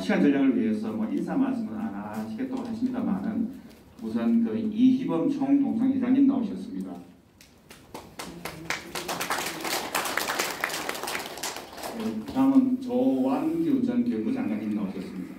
시간 전략을 위해서 인사 말씀은 안 하시겠다고 하십니다만은 우선 이희범 총동창회장님 나오셨습니다. 다음은 조완규 전 교육부 장관님 나오셨습니다.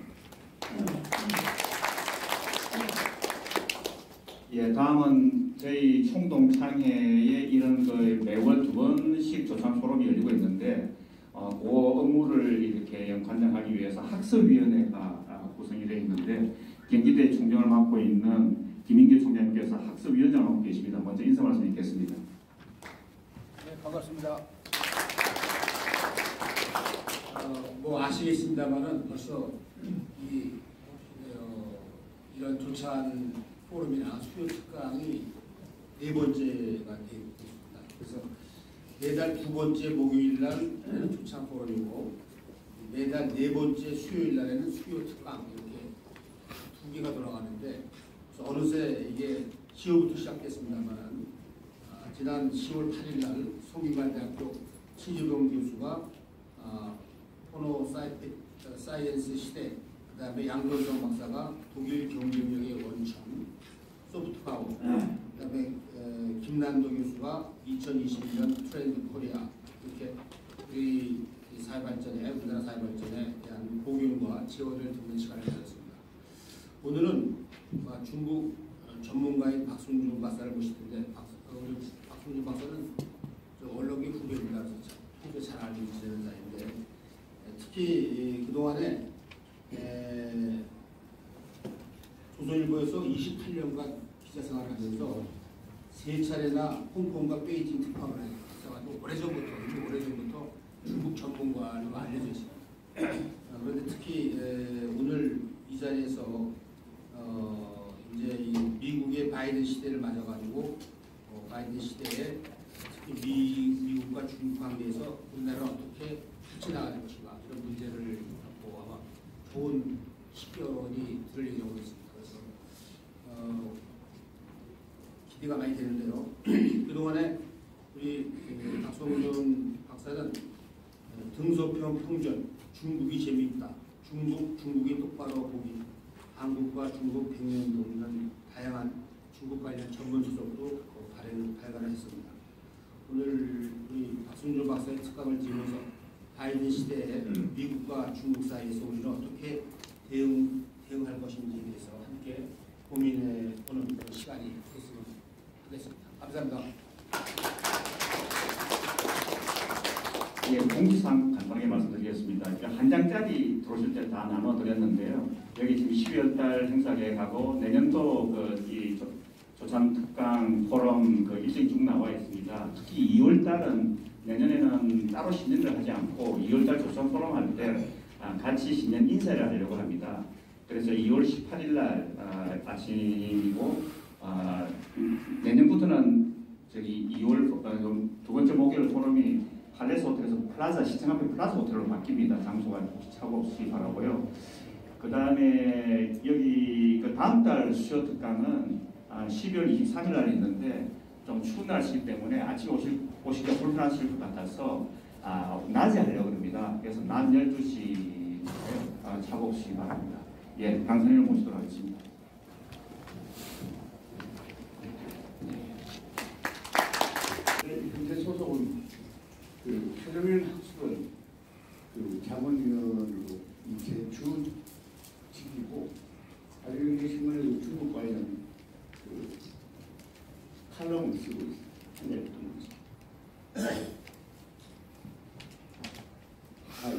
다음은 저희 총동창회에 이런 매월 2번씩 조참 포럼이 열리고 있는데 그 업무를 이렇게 관장하기 위해서 학습위원회가 구성이 되어 있는데 경기대 총장을 맡고 있는 김인규 총장님께서 학습위원장을 맡고 계십니다. 먼저 인사 말씀 드리겠습니다. 네, 반갑습니다. 아시겠습니다만은 벌써 이런 조찬 포럼이나 수요 특강이 4번째가 되고 있습니다. 그래서 매달 2번째 목요일 날에는 조찬 포럼이고 매달 4번째 수요일 날에는 수요 특강 이렇게 2개가 돌아가는데 어느새 이게 10월부터 시작됐습니다만 지난 10월 8일 날 송기관대학교 신유동 교수가 포노 사이언스 시대, 그 다음에 양건성 박사가 독일 경쟁력의 원천, 소프트파워, 그 다음에 김난도 교수가 2021년 트렌드 코리아, 이렇게 우리 사회발전에, 우리나라 사회발전에 대한 고견과 제언을 듣는 시간을 가졌습니다. 오늘은 중국 전문가인 박순중 박사를 모실 텐데, 우리 박순중 박사는 언론계 후배입니다. 그래서 평소에 잘 알고 지내는 사이인데, 특히 그동안에 조선일보에서 28년간 기자생활을 하면서 3차례나 홍콩과 베이징 특파원을 했어가지고 오래전부터 중국 전문가로 알려져 있습니다. 그런데 특히 오늘 이 자리에서 이제 이 미국의 바이든 시대를 맞아가지고 바이든 시대에 특히 미국과 중국 관계에서 우리나라는 어떻게 해나갈 것인가 이런 문제를 갖고 아마 좋은 식견이 들을 예정으로 있습니다. 그래서 기대가 많이 되는데요. 그동안에 우리 박성준 박사는 등소평 평전, 중국이 재미있다, 중국이 똑바로 보기, 한국과 중국 100년 동안 다양한 중국 관련 전문 수석도 발간을 했습니다. 오늘 우리 박성준 박사의 특강을 들으면서 바이든 시대에 미국과 중국 사이에서 우리는 어떻게 대응할 것인지에 대해서 함께 고민해보는 그런 시간이 됐으면 하겠습니다. 감사합니다. 공지사항 간단하게 말씀드리겠습니다. 한 장짜리 들어오실 때 다 나눠드렸는데요. 여기 지금 12월달 행사 계획하고 내년도 이 조참 특강 포럼 일정이 쭉 나와 있습니다. 특히 2월달은 내년에는 따로 신년을 하지 않고 2월달 조선 포럼 할 때 같이 신년 인사를 하려고 합니다. 그래서 2월 18일 날 아침이고 내년부터는 저기 2월 2번째 목요일 포럼이 팔레스 호텔에서 플라자 시청 앞에 플라자 호텔로 바뀝니다. 장소가 혹시 착오 없이 바라고요. 그 다음에 여기 다음 달 수요 특강은 12월 23일 날 있는데 좀 추운 날씨이기 때문에 아침에 오시기가 불편하실 것 같아서 낮에 하려고 합니다. 그래서 낮 12시 착오 없이 바랍니다. 강사님을 모시도록 하겠습니다. 현재 소속은 최정일 학술은 자문위원으로 제주직이고 아리경제 신문에도 중국 관련 칼럼을 쓰고 있습니다.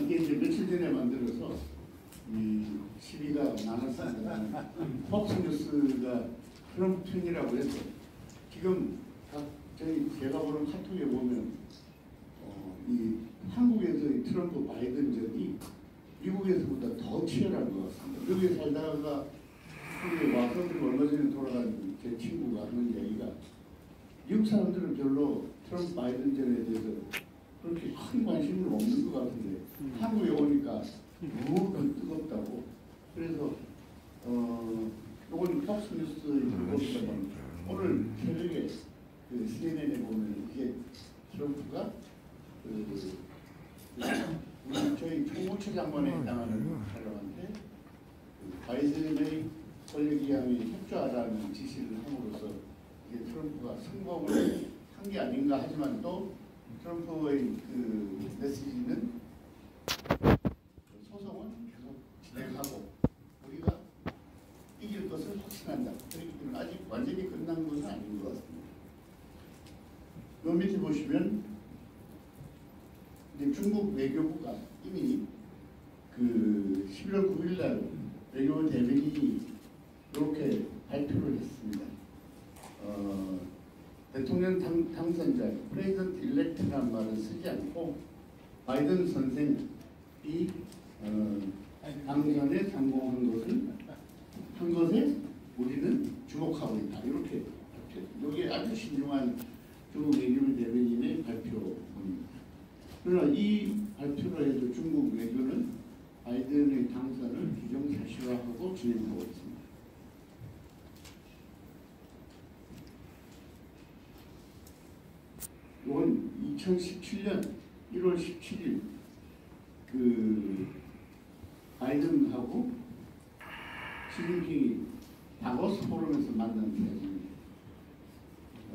이게 이제 며칠 전에 만들어서 이 시비가 많았습니다. 폭스뉴스가 트럼프 편이라고 해서 지금 제가 보는 카톡에 보면 이 한국에서의 트럼프 바이든전이 미국에서보다 더 치열한 것 같습니다. 미국에 살다가 한국에 와서 얼마 전에 돌아간 제 친구가 하는 이야기가 미국 사람들은 별로 트럼프 바이든전에 대해서 그렇게 큰 관심을 없는 것 같은데 한국에 오니까 너무 뜨겁다고. 그래서 이건 폭스뉴스에 보시면 오늘 새벽에 CNN에 보면 이게 트럼프가 저희 총무처 장관에 해당하는 사람한테 바이든의 권력기강에 협조하라는 지시를 함으로써 이게 트럼프가 성공을 한 게 아닌가 하지만 또 트럼프의 그 메시지는 소송은 계속 진행하고 우리가 이길 것을 확신한다. 그렇기 때문에 아직 완전히 끝난 것은 아닌 것 같습니다. 요 밑에 보시면 이제 중국 외교부가 이미 그 11월 9일 날 외교부 대변인이 이렇게 발표를 했습니다. 대통령 당선자 프레지던트 일렉트라는 말을 쓰지 않고 바이든 선생이 당선에 성공한 것에 우리는 주목하고 있다. 이렇게 발표. 이게 아주 신중한 중국 외교부 대변인의 발표입니다. 그러나 이 발표를 해도 중국 외교는 바이든의 당선을 기정사실화하고 진행하고 있습니다. 이건 2017년 1월 17일 그 바이든하고 시진핑이 다보스 포럼에서 만난 사진입니다.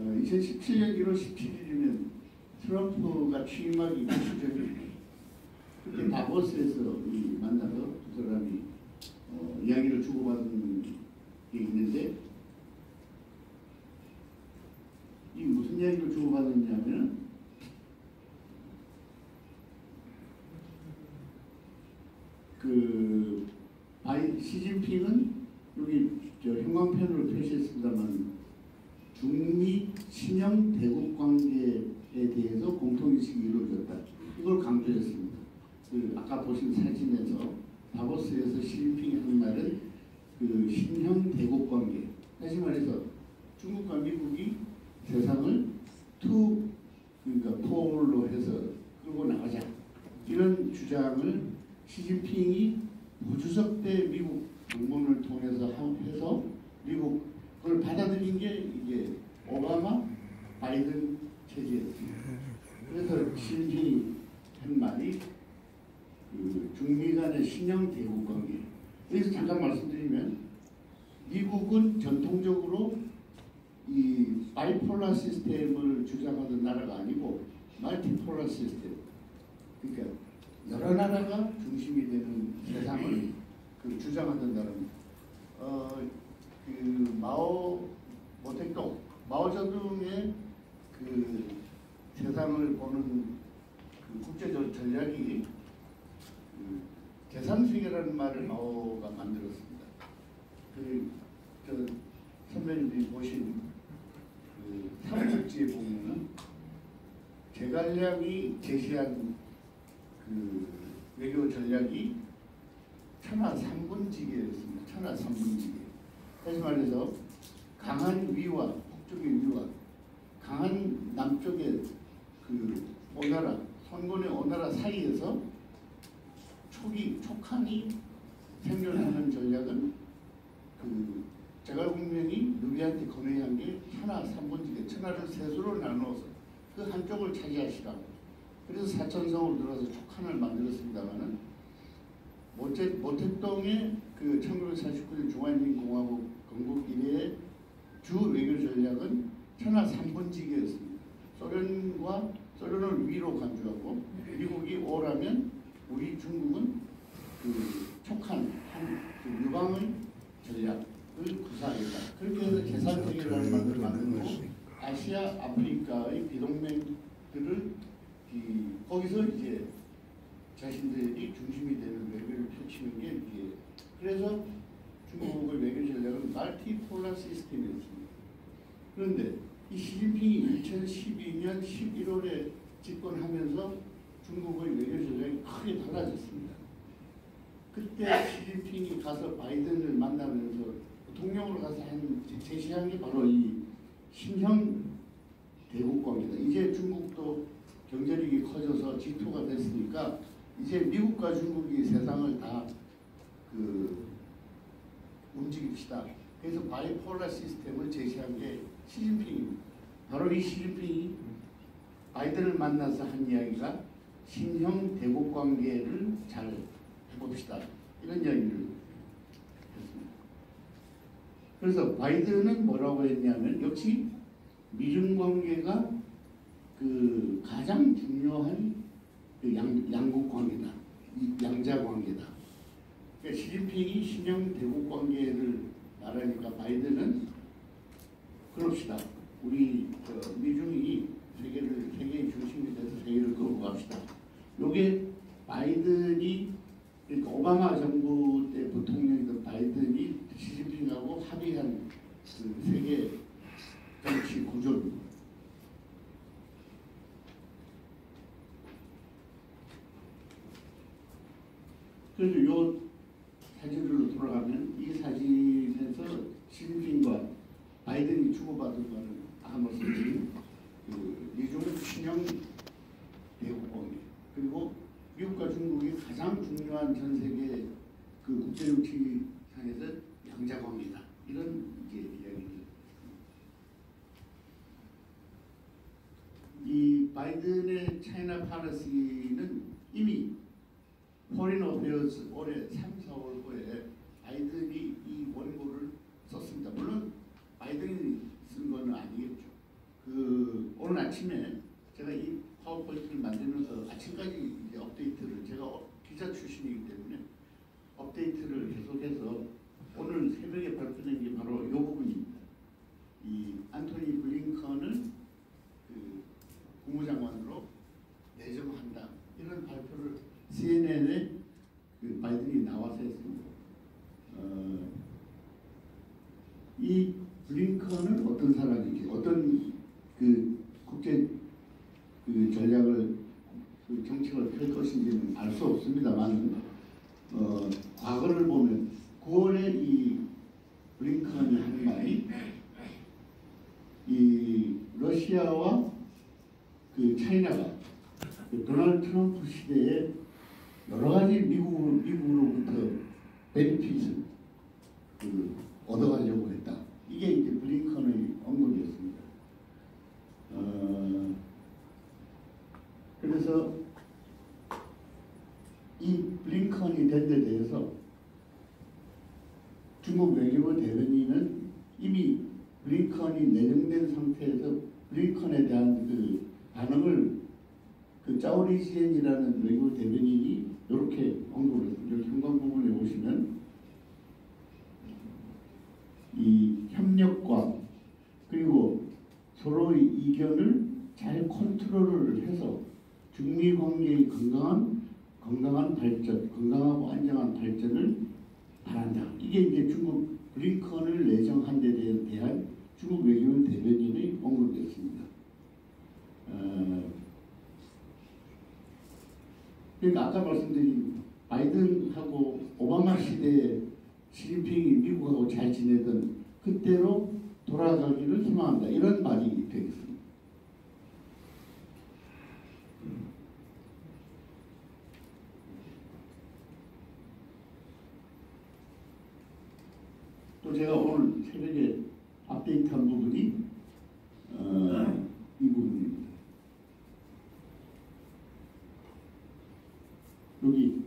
2017년 1월 17일이면 트럼프가 취임하기 2주 전입니다. 그때 다보스에서 만나서 두 사람이 이야기를 주고받은 게 있는데 이 무슨 이야기를 주고받았냐면 그 시진핑은 여기 형광펜으로 표시했습니다만 중미 신형 대국 관계에 대해서 공통의식이 이루어졌다. 이걸 강조했습니다. 그 아까 보신 사진에서 다보스에서 시진핑이 한 말은 그 신형 대국 관계. 다시 말해서 중국과 미국이 세상을 그러니까 포울로 해서 끌고 나가자. 이런 주장을 시진핑이 부주석 때 미국 방문을 통해서 해서 미국 그걸 받아들인 게 이게 오바마 바이든 체제였습니다. 그래서 시진핑이 한 말이 그 중미 간의 신형 대국 관계. 여기서 잠깐 말씀드리면 미국은 전통적으로 이 바이폴라 시스템을 주장하던 나라가 아니고 멀티폴라 시스템. 그러니까 여러 나라가 중심이 되는 세상을 그 주장하던 나라입니다. 그 마오쩌둥의 그 세상을 보는 그 국제적 전략이 그 제3세계라는 말을 마오가 만들었습니다. 저 선배님들이 보신 그 삼국지에 보면은 제갈량이 제시한 그 외교 전략이 천하 삼분지계였습니다. 천하 삼분지계. 다시 말해서 강한 위와 북쪽의 위와 강한 남쪽의 그 오나라, 선군의 오나라 사이에서 촉한이 생존하는 전략은 그 제갈공명이 누비한테 건의한 게 천하 삼분지계, 천하를 세수로 나누어서 그 한쪽을 차지하시라고. 그래서 사천성으로 들어가서 촉한을 만들었습니다만은 모택동의 그 1949년 중화인민공화국 건국 이래의 주 외교 전략은 천하 삼분지계였습니다. 소련을 위로 간주하고 미국이 오라면 우리 중국은 그 촉한 그 유방의 전략을 구사하겠다. 그렇게 해서 제3세계라는 말을 만들고 아시아, 아프리카의 비동맹들을 거기서 이제 자신들이 중심이 되는 외교를 펼치는 게 이게 그래서 중국의 외교 전략은 멀티폴라 시스템이었습니다. 그런데 이 시진핑이 2012년 11월에 집권하면서 중국의 외교 전략이 크게 달라졌습니다. 그때 시진핑이 가서 바이든을 만나면서 대통령으로 가서 제시한 게 바로 이 신형 대국관계다. 이제 중국도 경제력이 커져서 G2가 됐으니까 이제 미국과 중국이 세상을 다 움직입시다. 그래서 바이폴라 시스템을 제시한 게 시진핑입니다. 바로 이 시진핑이 바이든을 만나서 한 이야기가 신형 대국관계를 잘 해봅시다. 이런 이야기를 했습니다. 그래서 바이든은 뭐라고 했냐면 역시 미중 관계가 그 가장 중요한 그 양국 관계다, 양자 관계다. 그러니까 시진핑이 신형 대국 관계를 말하니까 바이든은 그럽시다. 우리 미중이 세계의 중심이 돼서 세계를 끌고 갑시다. 요게 바이든이 그러니까 오바마 정부 때 부통령이던 바이든이 시진핑하고 합의한 그 세계 정치 구조입니다. 그래서 요 사진으로 돌아가면 이 사진에서 시진핑과 바이든이 주고받은 거는 아까 말씀드린 그 미중 신형 대국 관계 그리고 미국과 중국이 가장 중요한 전 세계 그 국제 정치상에서 양자 관계다 이런 이제 이야기를. 이 바이든의 차이나 파리시는 이미 포린 어페어스 올해 3, 4월 후에 바이든이 이 원고를 썼습니다. 물론 바이든이 쓴 건 아니겠죠. 그 오늘 아침에 제가 이 파워포인트를 만들면서 아침까지 이제 업데이트를 제가 기자 출신이기 때문에 업데이트를 계속해서 오늘 새벽에 발표된 게 바로 이 부분입니다. 이 안토니 블링컨을 그 국무장관으로 내정한다 이런 발표를 CNN에 그 바이든이 나와서 했습니다. 이 블링컨은 어떤 사람인지, 어떤 그 국제 그 전략을 그 정책을 펼 것인지는 알 수 없습니다만, 과거를 보면 9월에 이 블링컨이 하는 말이 이 러시아와 그 차이나가 그 도널드 트럼프 시대에 여러 가지 미국으로부터 베니핏을 그 얻어가려고 했다. 이게 이제 블링컨의 언급이었습니다. 그래서 이 블링컨이 된 데 대해서 중국 외교부 대변인은 이미 블링컨이 내정된 상태에서 블링컨에 대한 그 반응을 그 짜오리지엔이라는 외교부 대변인이 이렇게 언급을 했습니다. 여기 현관 부분에 보시면 이 협력과 그리고 서로의 이견을 잘 컨트롤을 해서 중미 관계의 건강한 발전, 건강하고 안정한 발전을 바란다. 이게 이제 중국 블링컨을 내정한 데 대한 중국 외교부 대변인의 언급이었습니다. 그러니까 아까 말씀드린 바이든하고 오바마 시대에 시진핑이 미국하고 잘 지내던 그때로 돌아가기를 희망한다. 이런 말이 되겠습니다. 또 제가 오늘 새벽에 업데이트한 부분이 이 부분입니다. 여기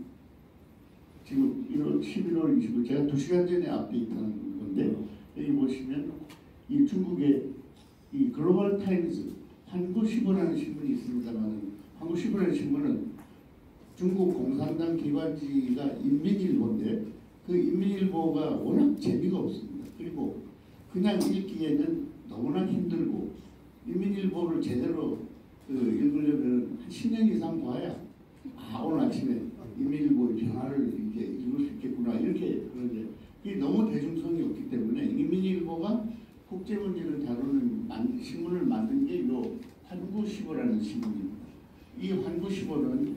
지금 11월 20일 제가 2시간 전에 업데이트한 건데 여기 보시면 이 중국의 이 글로벌 타임즈 한국시보라는 신문이 있습니다만 한국시보라는 신문은 중국 공산당 기관지가 인민일보인데 그 인민일보가 워낙 재미가 없습니다. 그리고 그냥 읽기에는 너무나 힘들고 인민일보를 제대로 읽으려면 한 10년 이상 봐야 오늘 아침에 인민일보의 변화를 이렇게 읽을 수 있겠구나 이렇게 그런데 이게 너무 대중성이 없기 때문에 인민일보가 국제 문제를 다루는 신문을 만든 게 요 환구시보라는 신문입니다. 이 환구시보는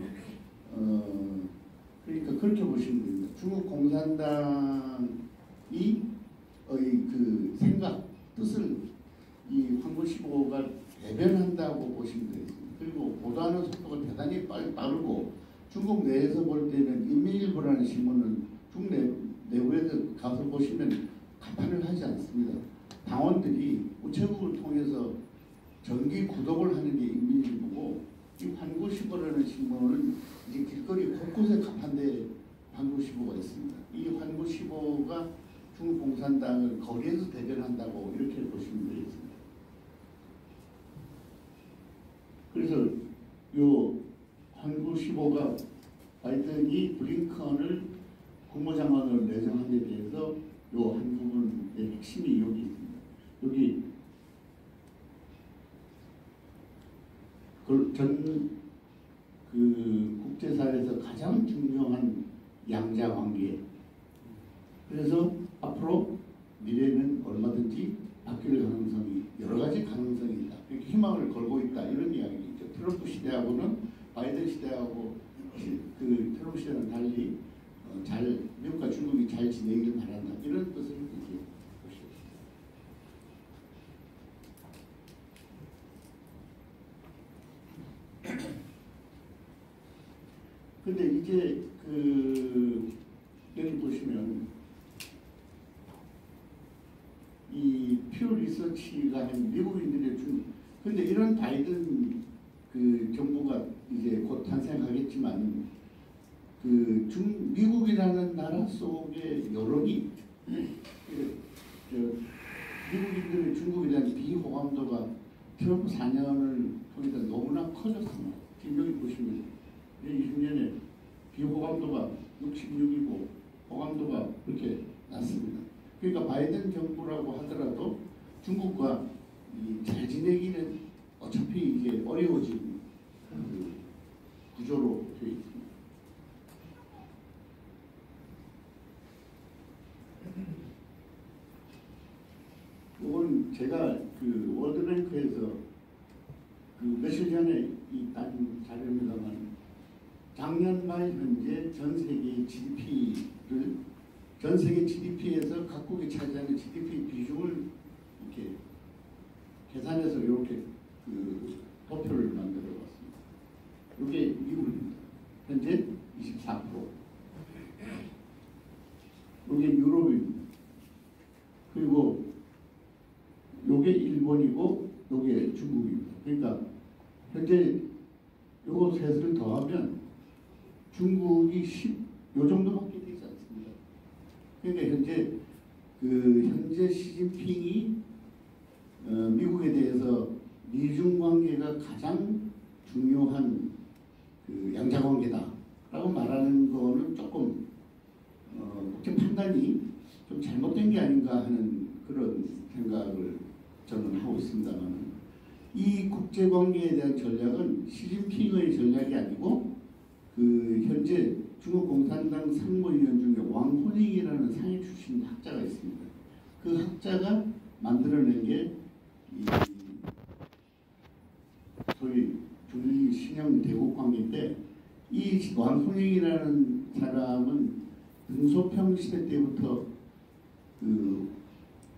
그러니까 그렇게 보시면 됩니다. 중국 공산당이 그 생각 뜻을 이 환구시보가 대변한다고 보시면 되겠습니다. 그리고 보도하는 속도가 대단히 빠르고 중국 내에서 볼 때는 인민일보라는 신문은 중국 내부에서 가서 보시면 간판을 하지 않습니다. 당원들이 우체국을 통해서 정기 구독을 하는 게 인민일보고 이 환구시보라는 신문은 이제 길거리 곳곳에 간판대에 환구시보가 있습니다. 이 환구시보가 중국 공산당을 거기에서 대변한다고 이렇게 보시면 되겠습니다. 그래서 요 한국 15가 바이든이 블링컨을 국무장관으로 내정한 데 대해서 요 한 부분의 핵심이 여기 있습니다. 여기 전 국제사회에서 가장 중요한 양자 관계. 그래서 앞으로 미래는 얼마든지 바뀔 가능성이 여러 가지 가능성이 있다. 이렇게 희망을 걸고 있다. 이런 이야기죠. 트럼프 시대하고는 바이든 시대하고 트럼프 시대는 달리 미국과 중국이 잘 지내기를 바란다. 이런 뜻을 이제 보시겠습니다. 근데 이제 여기 보시면 이 퓨어 리서치가 한 미국인들의 근데 이런 바이든 정부가 이제 곧 탄생하겠지만 미국이라는 나라 속의 여론이 미국인들의 중국에 대한 비호감도가 트럼프 4년을 통해서 너무나 커졌습니다. 지금 여기 보시면 20년에 비호감도가 66이고 호감도가 그렇게 낮습니다. 그러니까 바이든 정부라고 하더라도 중국과 잘 지내기는 어차피 이게 어려워진 구조로 되어 있습니다. 이건 제가 월드뱅크에서 며칠 전에 딴 자료입니다만 작년 말 현재 전 세계 GDP에서 각국이 차지하는 GDP 비중을 이렇게 계산해서 이렇게 도표를 만들어 봤습니다. 이게 미국입니다. 현재 24%. 이게 유럽입니다. 그리고 요게 일본이고 요게 중국입니다. 그러니까 현재 요거 셋을 더하면 중국이 요 정도밖에 되지 않습니다. 그러니까 현재 시진핑이 미국에 대해서 미중 관계가 가장 중요한 양자 관계다라고 말하는 거는 조금 국제 판단이 좀 잘못된 게 아닌가 하는 그런 생각을 저는 하고 있습니다만, 이 국제 관계에 대한 전략은 시진핑의 전략이 아니고 현재 중국 공산당 상무위원 중에 왕호닝이라는 상해 출신 학자가 있습니다. 그 학자가 만들어낸 게 소위 중일 신형 대국 관계인데, 이 왕호닝이라는 사람은 등소평 시대 때부터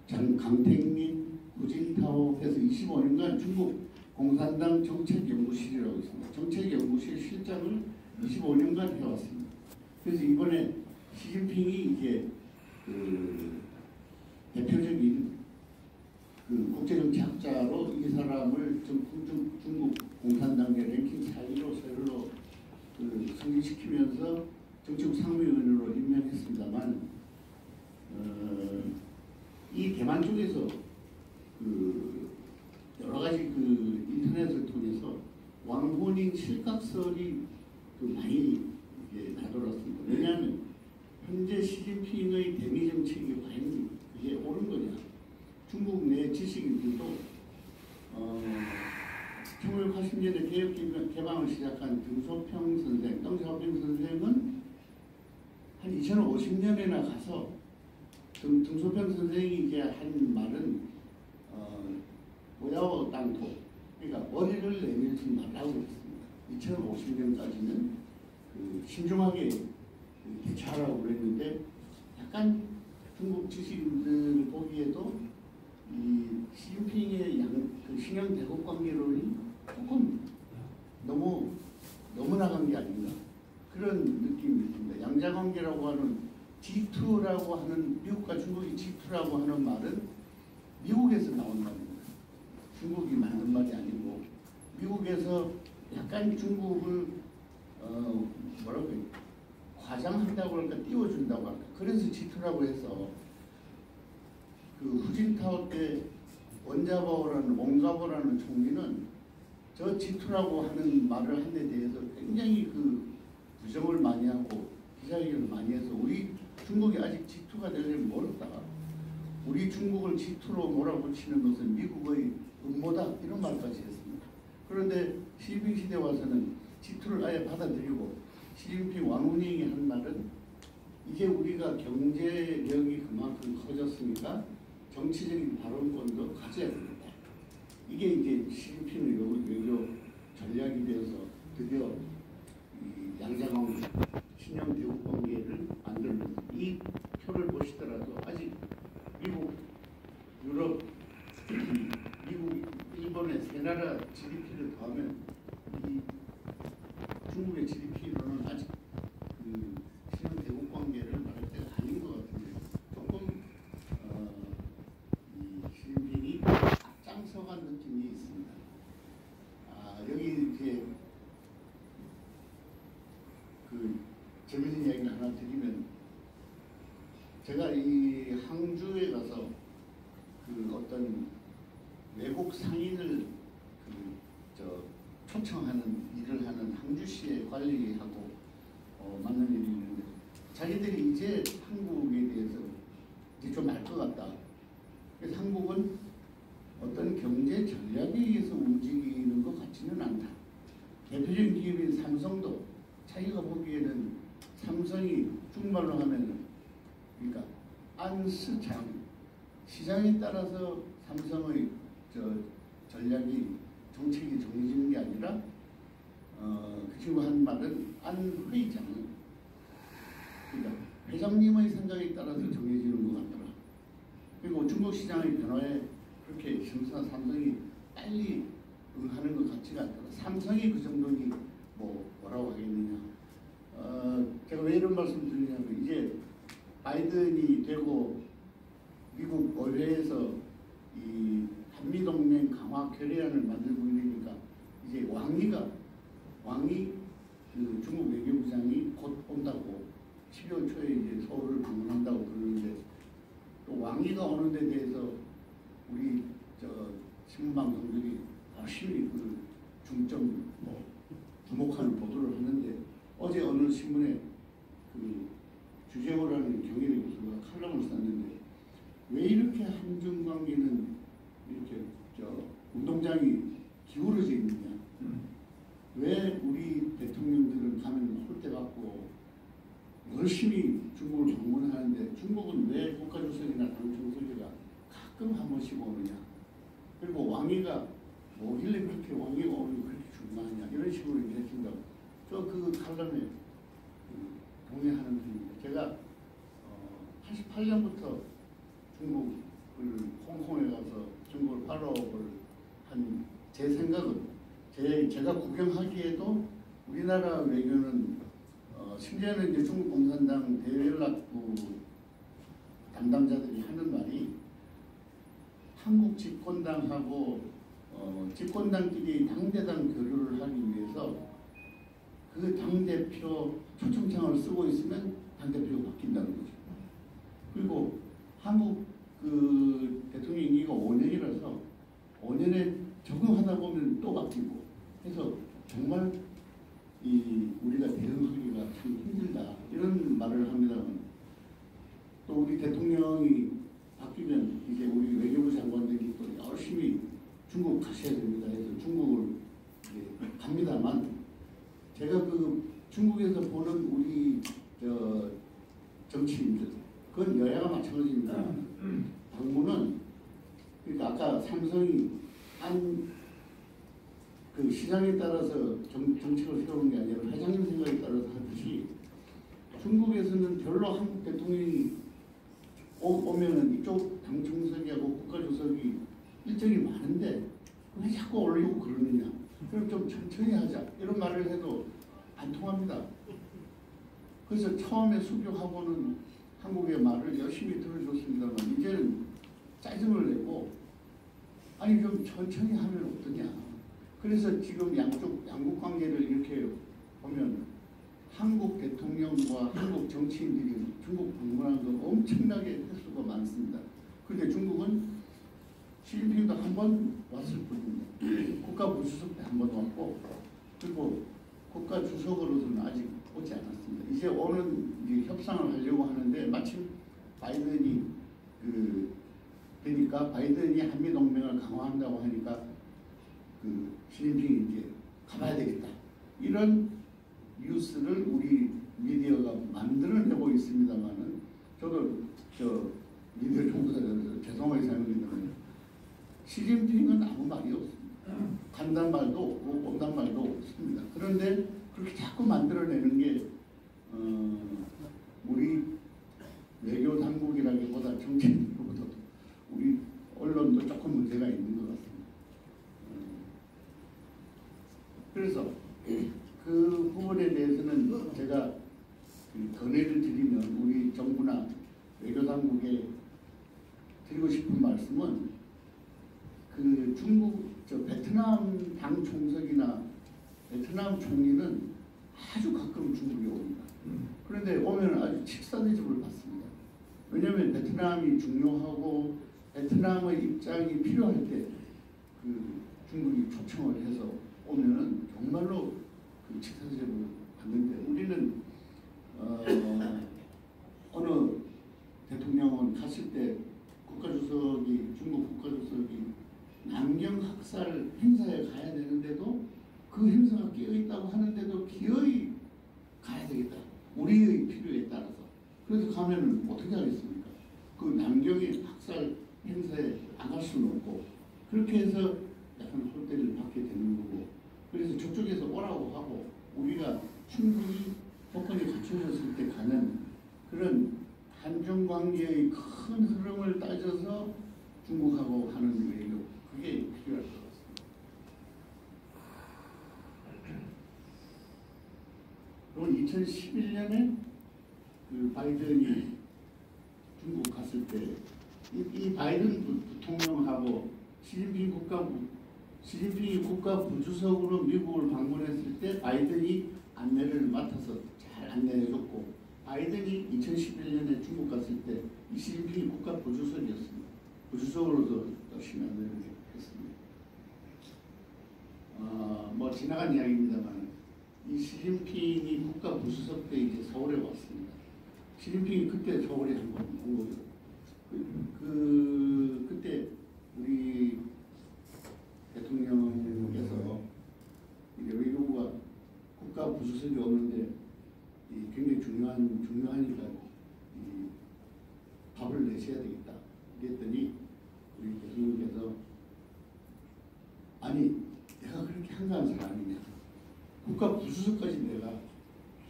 강택민, 후진타오 해서 25년간 중국 공산당 정책연구실이라고 있습니다. 정책연구실 실장을 25년간 해왔습니다. 그래서 이번에 시진핑이 이제 대표적인 국제정치학자로 이 사람을 중국 공산당의 랭킹 4위로 새로 승진시키면서 정치국 상무위원으로 임명했습니다만, 이 대만 쪽에서 여러 가지 인터넷을 통해서 왕호닝 실각설이 많이 나돌았습니다. 왜냐하면 현재 시진핑의 대미 정책이 과연 그게 옳은 거냐? 중국 내 지식인들도 1980년에 개혁 개방을 시작한 등소평 선생, 덩샤오핑 선생은 한 2050년에나 가서 등소평 선생이 이제 한 말은 오야오 땅토, 그러니까 머리를 내밀지 말라고 했습니다. 2050년까지는 신중하게 대처하라고 그랬는데, 약간 중국 지식인들 보기에도 이 시진핑의 신형 대국 관계론이 조금 너무 나간 게 아닌가, 그런 느낌이 있습니다. 양자 관계라고 하는 G2라고 하는, 미국과 중국이 G2라고 하는 말은 미국에서 나온 말입니다. 중국이 만든 말이 아니고, 미국에서 약간 중국을 뭐라고 해요? 과장한다고 할까, 띄워준다고 할까. 그래서 G2라고 해서 이제 원자바오라는 옹가보라는 총리는 저 G2라고 하는 말을 한 데 대해서 굉장히 그 부정을 많이 하고 기자회견을 많이 해서 우리 중국이 아직 G2가 되려면 멀었다. 우리 중국을 G2로 몰아붙이는 것은 미국의 음모다 이런 말까지 했습니다. 그런데 시진핑 시대 와서는 G2를 아예 받아들이고 시진핑 왕후닝이 한 말은 이제 우리가 경제력이 그만큼 커졌으니까 정치적인 발언권도 가져야 됩니다. 이게 이제 시진핑의 외교 전략이 되어서 드디어 이 양자강 신형 대국 관계를 만들는 이 표를 보시더라도 아직 미국, 유럽, 미국, 일본의 세 나라 GDP를 더하면 이 중국의 GDP로는 아직 그 신형 대국 관계를 말할 때가 아닌 것 같은데 조금 이 시진핑이 앞장서간 느낌이 있습니다. 여기 이렇게 그 재밌는 이야기를 하나 드리면 제가 이 항주에 가서 그 어떤 외국 상인을 초청하는 일을 하는 항주시의 관리하고 만난 일이 있는데 자기들이 이제 한국에 대해서 이제 좀 알 것 같다. 그래서 한국은 어떤 경제 전략에 의해서 움직이는 것 같지는 않다. 대표적인 기업인 삼성도 자기가 보기에는 삼성이 중말로 하면은 그러니까 안시장 시장에 따라서 삼성의 전략이 정책이 정해지는 게 아니라 그 친구 한 말은 안 회장 그러니까 회장님의 생각에 따라서 정해지는 것 같더라. 그리고 중국 시장의 변화에 그렇게 삼성이 빨리 응하는 것 같지가 않더라. 삼성이 그 정도니 뭐라고 하겠느냐. 제가 왜 이런 말씀 드리냐면 이제 바이든이 되고 미국 의회에서 이 한미동맹 강화 결의안을 만들고 있으니까 이제 왕이 그 중국 외교부장이 곧 온다고 12월 초에 이제 서울을 방문한다고 그러는데 또 왕이가 오는 데 대해서 우리 신문방송들이 열심히 그 중점 주목하는 보도를 하는데 어제 어느 신문에 그 주재호라는 경희대 교수가 칼럼을 썼는데 왜 이렇게 한중 관계는 이렇게 운동장이 기울어져 있느냐? 왜 우리 대통령들은 가면 홀대받고 열심히 중국을 방문하는데 중국은 왜 국가주석이나 당총서기가 가끔 한 번씩 오느냐? 그리고 왕위가 뭐길래 그렇게 왕위가 오는 게 그렇게 중요하냐? 이런 식으로 얘기해준다고. 저 그 칼럼에 동의하는 분입니다. 제가 88년부터 중국을 홍콩에 가서 중국을 팔로우업을 한 제 생각은 제가 구경하기에도 우리나라 외교는 심지어는 이제 중국 공산당 대외연락부 담당자들이 하는 말이 한국 집권당하고 집권당끼리 당대당 교류를 하기 위해서 그 당대표 초청장을 쓰고 있으면 당대표가 바뀐다는 거죠. 그리고 한국 그 대통령 임기가 5년이라서 5년에 적응하다 보면 또 바뀌고 해서 정말 우리가 대응하기가 참 힘들다 이런 말을 합니다만 또 우리 대통령이 바뀌면 이제 우리 외교부 장관들이 또 열심히 중국 가셔야 됩니다 해서 중국을 갑니다만 제가 그 중국에서 보는 우리 정치인들 그건 여야가 마찬가지입니다. 방문은 그러니까 아까 삼성이 그 시장에 따라서 정책을 세우는 게 아니라 회장님 생각에 따라서 하듯이 중국에서는 별로 한국 대통령이 오면은 이쪽 당총석이하고 국가주석이 일정이 많은데 왜 자꾸 올리고 그러느냐. 그럼 좀 천천히 하자. 이런 말을 해도 안 통합니다. 그래서 처음에 수교하고는 한국의 말을 열심히 들어줬습니다만 이제는 짜증을 내고 아니 좀 천천히 하면 어떠냐. 그래서 지금 양국 관계를 이렇게 보면 한국 대통령과 한국 정치인들이 중국 방문하는 건 엄청나게 횟수가 많습니다. 그런데 중국은 번 왔을 뿐입니다. 국가부주석 때 한 번 왔고, 그리고 국가주석으로서는 아직 오지 않았습니다. 이제 오는 이제 협상을 하려고 하는데 마침 바이든이 되니까 바이든이 한미 동맹을 강화한다고 하니까 시진핑이 이제 가봐야 되겠다. 이런 뉴스를 우리 미디어가 만들어내고 있습니다만은 저도 미디어 총수들에서 죄송하게 생각합니다만 시진핑은 아무 말이 없습니다. 간단 말도 없고 온단 말도 없습니다. 그런데 그렇게 자꾸 만들어내는 게 우리 외교 당국이라기보다 정치인보다 우리 언론도 조금 문제가 있는 것 같습니다. 그래서 그 부분에 대해서는 제가 건의를 드리면 우리 정부나 외교 당국에 드리고 싶은 말씀은 중국 베트남 당 총석이나 베트남 총리는 아주 가끔 중국에 옵니다. 그런데 오면 아주 칙사대접을 받습니다. 왜냐하면 베트남이 중요하고 베트남의 입장이 필요할 때 중국이 초청을 해서 오면은 정말로 칙사대접을 받는데 우리는 어느 대통령은 갔을 때 중국 국가주석이 남경 학살 행사에 가야 되는데도 그 행사가 끼어있다고 하는데도 기어이 가야 되겠다. 우리의 필요에 따라서. 그래서 가면은 어떻게 하겠습니까? 그 남경의 학살 행사에 안 갈 수는 없고 그렇게 해서 약간 홀대를 받게 되는 거고 그래서 저쪽에서 오라고 하고 우리가 충분히 조건이 갖춰졌을 때 가는 그런 한중 관계의 큰 흐름을 따져서 중국하고 하는 외교 그게 필요할 것 같습니다. 그리고 2011년에 바이든이 중국 갔을 때 이 바이든 부통령하고 시진핑이 국가부주석으로 미국을 방문했을 때 바이든이 안내를 맡아서 잘 안내해줬고 바이든이 2011년에 중국 갔을 때 이 시진핑이 국가부주석이었습니다. 부주석으로서 열심히 안내를 했습니다. 뭐 지나간 이야기입니다만 이 시진핑이 국가부주석 때 이제 서울에 왔습니다. 시진핑이 그때 서울에 한 번 온 거죠. 그때 우리 대통령께서 이제 외교부가 국가부주석이 오는데 굉장히 중요하니까 밥을 내셔야 되겠다. 그랬더니 우리 대통령께서 아니 내가 그렇게 한가한 사람이냐 국가부주석까지 내가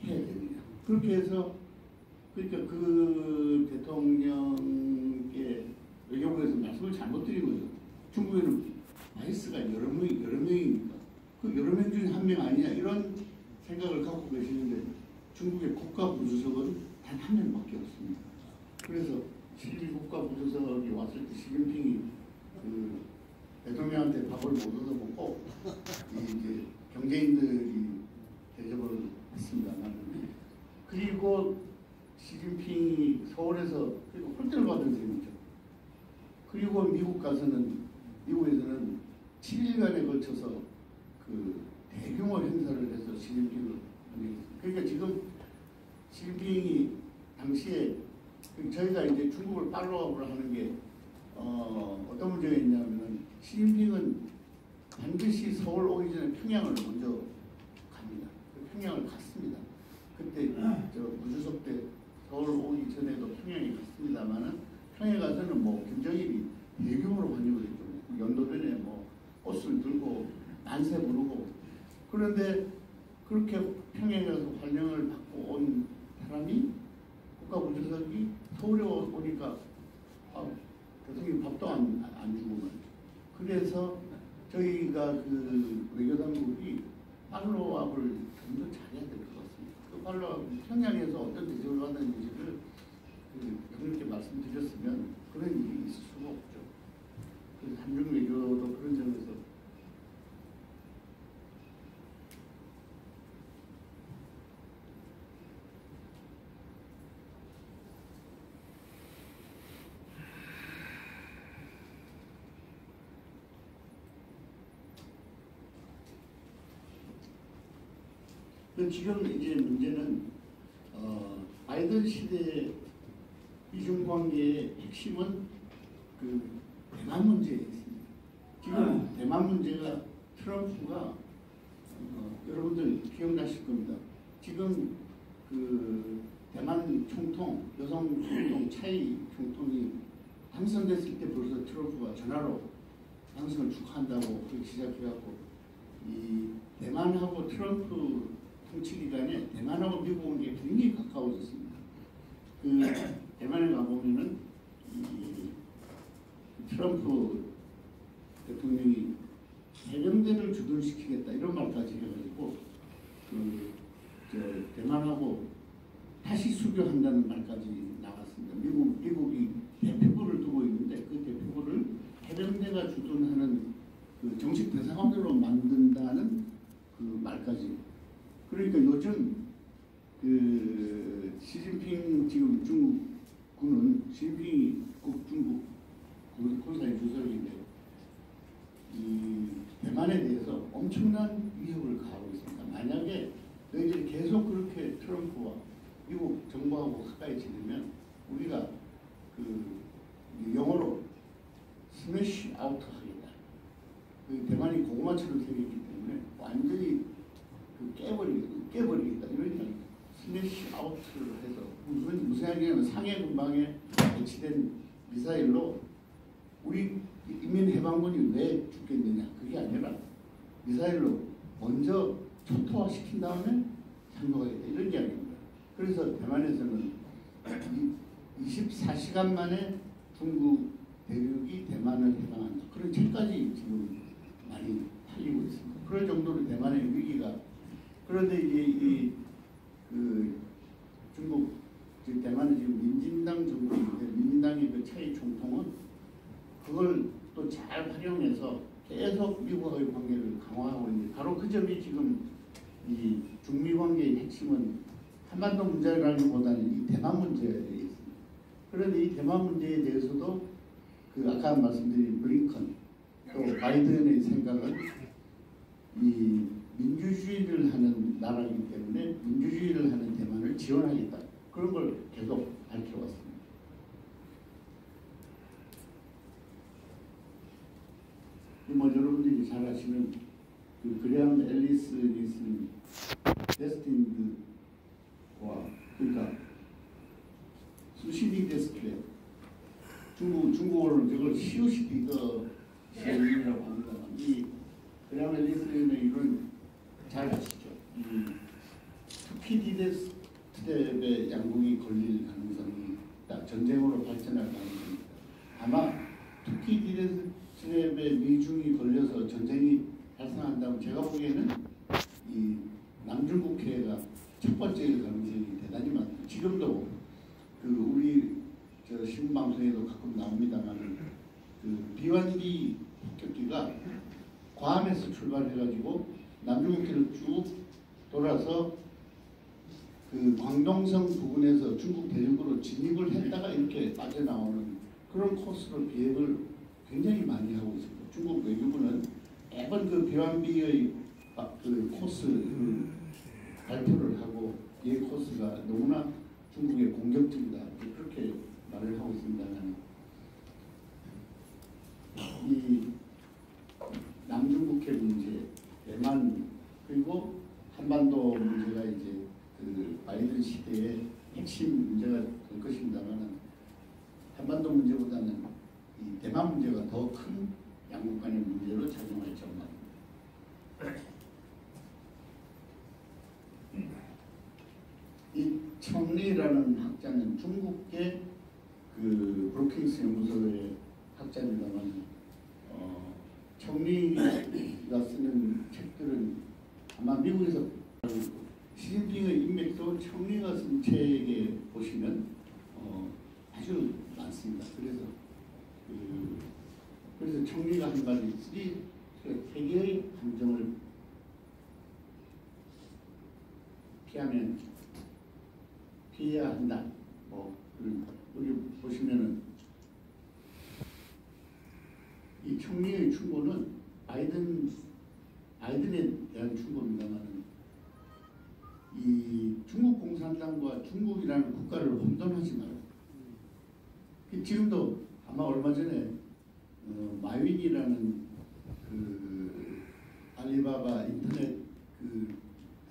해야 되느냐 그렇게 해서 그러니까 그 대통령께 외교부에서 말씀을 잘못 드린 거죠. 중국에는 바이스가 여러 명이니까 그 여러 명 중에 한 명 아니냐 이런 생각을 갖고 계시는데 중국의 국가부주석은 단 한 명밖에 없습니다. 그래서 시진핑 국가부주석이 왔을 때 시진핑이 대통령한테 밥을 못 얻어 먹고 이제 경제인들이 대접을 했습니다만 그리고 시진핑이 서울에서 그리고 홀대를 받은 셈이죠. 그리고 미국에서는 7일간에 걸쳐서 대규모 행사를 해서 시진핑을 그러니까 지금 시진핑이 당시에 저희가 이제 중국을 팔로우업을 하는 게 어떤 문제가 있냐면은 시진핑은 반드시 서울 오기 전에 평양을 먼저 갑니다. 평양을 갔습니다. 그때 부주석 때 서울 오기 전에도 평양에 갔습니다만은 평양에 가서는 뭐 김정일이 대규모로 환영을 했죠. 연도변에 뭐 꽃을 들고 만세 부르고 그런데 그렇게 평양에 가서 환영을 받고 온 사람이 국가부주석이 서울에 오니까 대통령이 밥도 안 주고 말이죠. 그래서 저희가 외교당국이 팔로우업을 좀 더 잘해야 될 것 같습니다. 그 팔로우업 평양에서 어떤 대접을 받았는지를 그렇게 말씀드렸으면 그런 일이 있을 수가 없죠. 그래서 한중 외교도 그런 점에서 그 지금 이제 문제는 바이든 시대의 미중 관계의 핵심은 그 대만 문제에 있습니다. 지금 대만 문제가 트럼프가 여러분들 기억나실 겁니다. 지금 그 대만 총통, 여성 총통 차이 총통이 당선됐을 때 벌써 트럼프가 전화로 당선을 축하한다고 시작해갖고 이 대만하고 트럼프 통치 기간에 대만하고 미국은 게 굉장히 가까워졌습니다. 그 대만에 가보면은 이 트럼프 대통령이 해병대를 주둔시키겠다 이런 말까지 해가지고 대만하고 다시 수교한다는 말까지 나갔습니다. 미국이 대표부를 두고 있는데 그 대표부를 해병대가 주둔하는 그 정식 대사관으로 만든다는 그 말까지. 그러니까 요즘 그 시진핑 지금 중국군은 시진핑이 중국 군사의 주석인데 이 대만에 대해서 엄청난 위협을 가하고 있습니다. 만약에 너희들이 계속 그렇게 트럼프와 미국 정부하고 가까이 지내면 우리가 그 영어로 스매시 아웃 하겠다. 그 대만이 고구마처럼 생겼기 때문에 완전히 그 깨버리겠다. 이러니까 스매시 아웃을 해서 무슨 얘기냐면 상해 근방에 배치된 미사일로 우리 인민해방군이 왜 죽겠느냐. 그게 아니라 미사일로 먼저 초토화시킨 다음에 상륙하겠다. 이런 이야기입니다. 그래서 대만에서는 24시간 만에 중국 대륙이 대만을 해방한다. 그런 책까지 지금 많이 팔리고 있습니다. 그럴 정도로 대만의 위기가. 그런데 이제 그 중국 대만은 지금 민진당 정부인데 민진당의 그 차이 총통은 그걸 또 잘 활용해서 계속 미국과의 관계를 강화하고 있는데 바로 그 점이 지금 이 중미 관계의 핵심은 한반도 문제라기보다는 이 대만 문제에 있습니다. 그런데 이 대만 문제에 대해서도 그 아까 말씀드린 블링컨 또 바이든의 생각은 이 민주주의를 하는 나라이기 때문에 민주주의를 하는 대만을 지원하겠다. 그런 걸 계속 밝혀왔습니다. 뭐 여러분들이 잘 아시는 그 그레엄 앨리스 니슨 데스틴드와 그러니까 수시디 데스트레 중국어로는 저걸 시우시디더 시우라고 합니다. 이 그레엄 앨리스의 이론 잘 아시죠? 투키디데스트랩의 양국이 걸릴 가능성이 있다. 전쟁으로 발전할 가능성이 있다. 아마 투키디데스트랩의 미중이 걸려서 전쟁이 발생한다면 제가 보기에는 이 남중국해가 첫 번째일 가능성이 대단히 많다. 지금도 그 우리 저 신문 방송에도 가끔 나옵니다만 그 비완기 폭격기가 괌에서 출발해가지고 남중국해를 쭉 돌아서 그 광동성 부근에서 중국 대륙으로 진입을 했다가 이렇게 빠져나오는 그런 코스로 비행을 굉장히 많이 하고 있습니다. 중국 외교부는 매번 그 비완비의 그 코스 발표를 하고 이 코스가 너무나 중국의 공격적이다 그렇게 말을 하고 있습니다만 이 남중국해 문제, 대만 그리고 한반도 문제가 이제 그 바이든 시대의 핵심 문제가 될 것입니다만 한반도 문제보다는 이 대만 문제가 더 큰 양국 간의 문제로 작용할 전망입니다. 이 청리라는 학자는 중국계 그 브루킹스 연구소의 학자입니다만 청리가 쓰는 책들은 아마 미국에서 시진핑의 인맥도 청리가 쓴 책에 보시면 아주 많습니다. 그래서 청리가 한 가지 세계의 감정을 피해야 한다. 여기 보시면은 이 청리의 충고는 바이든에 대한 충고입니다만은 중국 공산당과 중국이라는 국가를 혼돈하지 말아요. 지금도 아마 얼마 전에 마윈이라는 그 알리바바 인터넷 그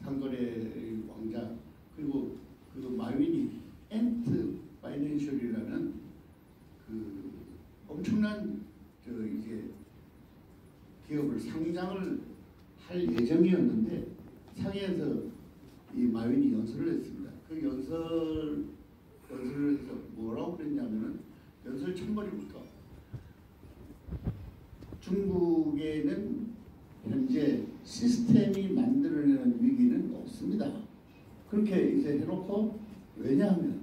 상거래 왕자, 그리고 그 마윈이 엔트 파이낸셜이라는 그 엄청난 이제 기업을 상장을 할 예정이었는데 상해에서 이 마윈이 연설을 했습니다. 그 연설을 해서 뭐라고 그랬냐면은 연설 첫머리부터 중국에는 현재 시스템이 만들어내는 위기는 없습니다. 그렇게 이제 해놓고, 왜냐하면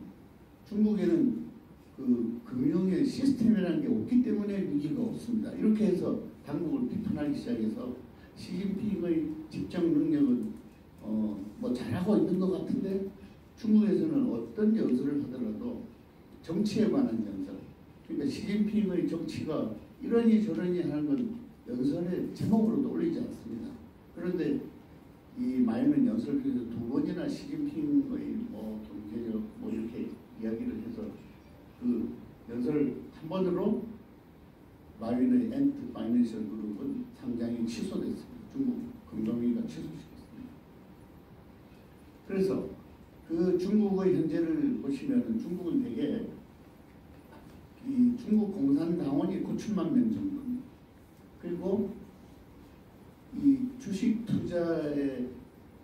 중국에는 그 금융의 시스템이라는 게 없기 때문에 위기가 없습니다. 이렇게 해서 당국을 비판하기 시작해서 시진핑의 집정 능력은 뭐 잘하고 있는 것 같은데, 중국에서는 어떤 연설을 하더라도 정치에 관한 연설, 그러니까 시진핑의 정치가 이러니 저러니 하는 건 연설의 제목으로도 올리지 않습니다. 그런데 이 마이는 연설 중에서 2번이나 시진핑의 뭐 경제력 뭐 이렇게 이야기를 해서 그 연설을 한 번으로 마윈의 엔트 파이낸셜 그룹은 상장이 취소됐습니다. 중국 금감위가 취소시켰습니다. 그래서 그 중국의 현재를 보시면 중국은 되게 이 중국 공산당원이 9천만 명 정도입니다. 그리고 이 주식 투자에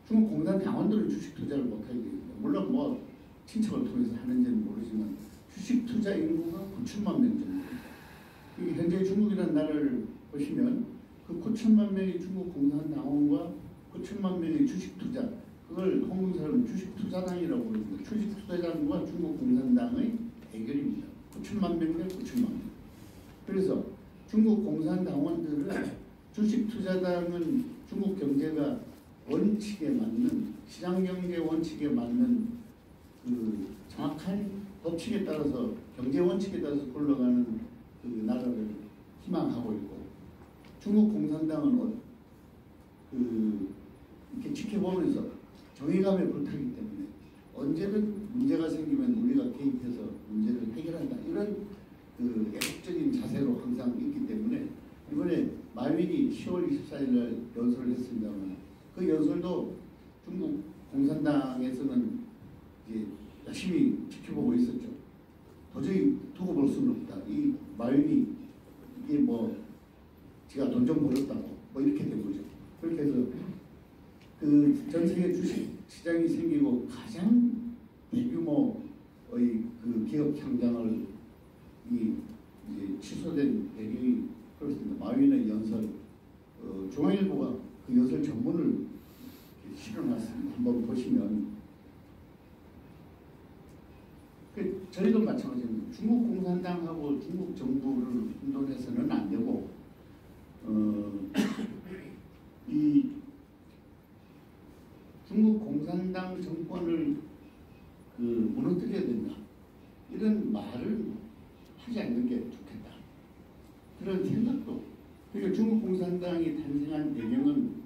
중국 공산당원들은 주식 투자를 못하게 됩니다. 물론 뭐 친척을 통해서 하는지는 모르지만 주식 투자 인구가 9천만 명 정도입니다. 현재 중국이라는 나라를 보시면 그 9천만 명의 중국 공산당원과 9천만 명의 주식 투자, 그걸 홍콩 사람은 주식 투자당이라고 부릅니다. 주식 투자당과 중국 공산당의 대결입니다. 9천만 명 대 9천만 명. 그래서 중국 공산당원들은 주식 투자당은 중국 경제가 원칙에 맞는, 시장경제 원칙에 맞는 그 정확한 법칙에 따라서, 경제 원칙에 따라서 굴러가는 그 나라를 희망하고 있고, 중국 공산당은 이렇게 지켜보면서 정의감에 불타기 때문에 언제든 문제가 생기면 우리가 개입해서 문제를 해결한다, 이런 그 애국적인 자세로 항상 있기 때문에 이번에 마윈이 10월 24일 날 연설을 했습니다만, 그 연설도 중국 공산당에서는 이제 열심히 지켜보고 있었죠. 도저히 두고 볼 수는 없다. 이 마윈이 이게 뭐 제가 돈 좀 벌었다고 뭐 이렇게 된 거죠. 그렇게 해서 그 전 세계 주식 시장이 생기고 가장 대규모의 그 기업 상장을 이제 취소된 배경이 그렇습니다. 마윈의 연설, 중앙일보가 그 연설 전문을 실어놨습니다. 한번 보시면 저희도 마찬가지입니다. 중국 공산당하고 중국 정부를 혼돈해서는 안 되고, 이 중국 공산당 정권을 무너뜨려야 된다, 이런 말을 하지 않는 게 좋겠다, 그런 생각도. 그러니까 중국 공산당이 탄생한 배경은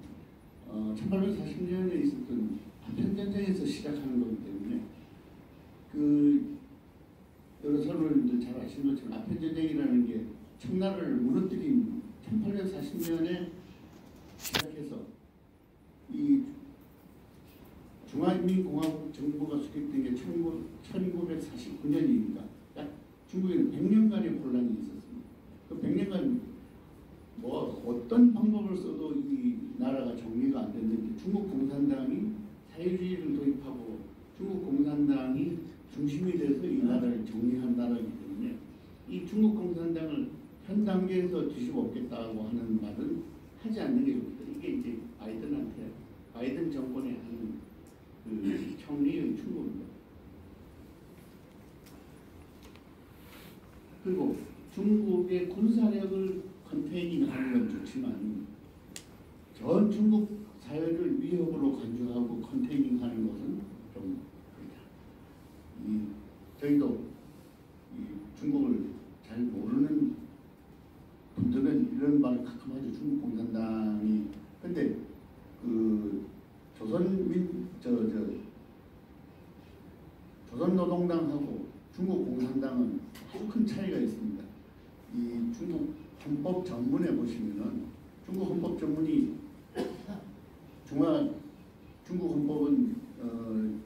1840년에 있었던 아편전쟁에서 시작하는 거기 때문에, 여러 사람들도 잘 아시는 것처럼 아편전쟁이라는 게 청나라를 무너뜨린 1840년에 시작해서 이 중화인민공화국 정부가 수립된 게 1949년이니까 약 중국에는 100년간의 혼란이 있었습니다. 그 100년간 뭐 어떤 방법을 써도 이 나라가 정리가 안 됐는데, 중국 공산당이 사회주의를 도입하고 중국 공산당이 중심이 돼서 이 나라를 정리한 나라이기 때문에, 이 중국 공산당을 현 단계에서 뒤집어엎겠다고 하는 말은 하지 않는 게 좋겠다. 이게 이제 바이든 정권에 하는 그 총리의 충고입니다. 그리고 중국의 군사력을 컨테이닝하는 건 좋지만 전 중국 사회를 위협으로 간주하고 컨테이닝하는 것은 좀 그렇다. 저희도 중국을 잘 모르는 분들은 이런 말을 가끔 하죠. 중국 공산당이. 근데 중국 헌법 전문에 보시면은 중국 헌법 전문이 중국 헌법은